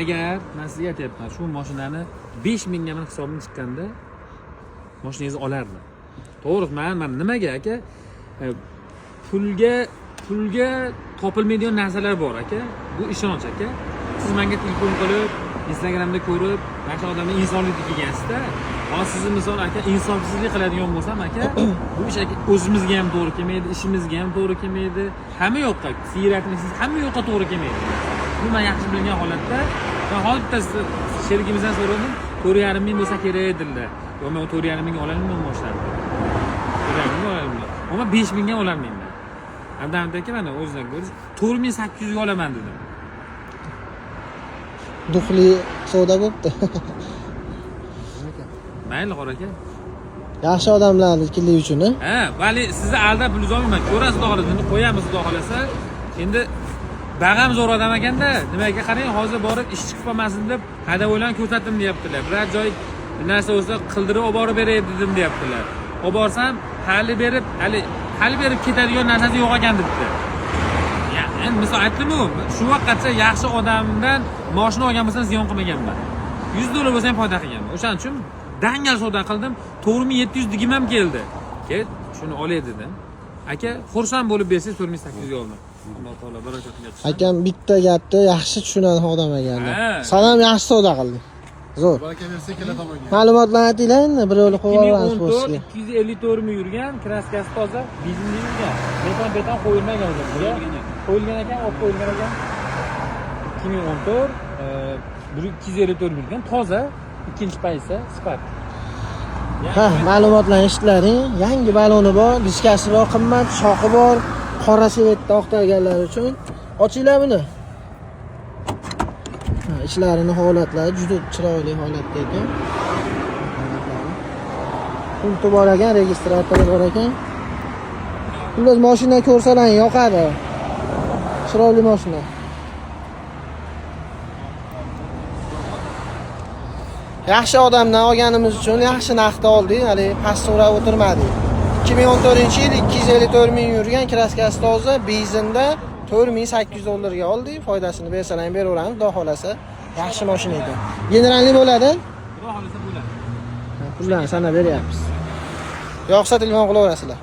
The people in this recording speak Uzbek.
agar men sizga aytyapman, shu mashinani 5000 ga men hisobini chiqqanda mashinangizni olardim. To'g'ri, men nimaga aka? Pulga topilmaydigan narsalar bor aka. Bu ishonch aka. Siz menga telefon qilib, Instagramda ko'rib, boshqa odamning insonlikka kelgansizda, hozir sizni misol aka insofsizlik qiladigan bo'lsam aka, bu ish aka o'zimizga ham to'g'ri kelmaydi, ishimizga ham to'g'ri kelmaydi. Hamma yoqqa, siyratmisiz, hamma yoqqa to'g'ri kelmaydi. Bu men yaxshi bilgan holatda, men hozir bitta sherigimizdan so'radim, 4,5 ming bo'lsa kerak edilar. Yo, men 4,5 mingga olamanmi mashinalarni? 4,5 mingga olaman. Ammo 5 mingga olamayman. Adamdagi mana o'zidan ko'rish 4800 ga olaman dedim. Duxli savdo bo'pti. Mayli qor aka. Yaxshi odamlarniki uchun, ha, vali sizni aldab pul olmayman. Ko'rasiz, xudo xolasa, endi qo'yamiz, xudo xolasa. Endi bag'am zo'r odam ekanda, nimaga qarang, hozir borib ish chiqib qolmasin deb hadavoylarni ko'rsatdim deyaptilar. Biror joy narsa bo'lsa qildirib olib borib beray dedim deyaptilar. Olib borsam, hali berib ketadigan narsasi yo'q ekan debdi. Endi misol aytdim-ku, shu vaqtgacha yaxshi odamdan mashina olgan bo'lsam ziyon qilmaganman. $100 bo'lsa ham foyda qilganman. O'shaning uchun dangal savdo qildim. 4700 digim ham keldi. Kel, shuni olay dedim. Aka, xursand bo'lib bersangiz 4800 ga oldim. Alloh taolo barakot bersin. Akam bitta gapni yaxshi tushunadi odam ekanda. San ham yaxshi savdo qilding. Zo'r. Baraka bersa ikkala tomonga. Ma'lumotlarni aytinglar endi, bir yo'li qo'yib olamiz postga. 254 ming yurgan, kraskasi toza, bizning yurgan. Beton qo'yilmagan o'zi. Qo'yilgan ekan, olib qo'yilgan ekan. 2014 254 yurgan, toza, ikkinchi paysa, Spark. Ha, ma'lumotlarni eshitlaring. Yangi baloni bor, diskasi bor, qimmat, shoxi bor. Qora svetda oqtarganlar uchun ochinglar buni. Ichlarini holatlari juda chiroyli holatda ekan. Pulti bor ekan, registratori bor ekan. Xullas mashina ko'rsalang yoqadi. Chiroyli mashina. Yaxshi odamdan olganimiz uchun yaxshi narxda oldik, hali past so'rab o'tirmadik. 2014-yil 254 ming yurgan, kraskasi toza, benzinda $4800 ga oldik. Foydasini bersalar ham beraveramiz, xudo xolasa. Yaxshi mashina ekan. Generalni bo'ladi? Xudo xolasa bo'ladi. Pullarni sanab beryapmiz. Yo'qsa telefon qilaverasizlar.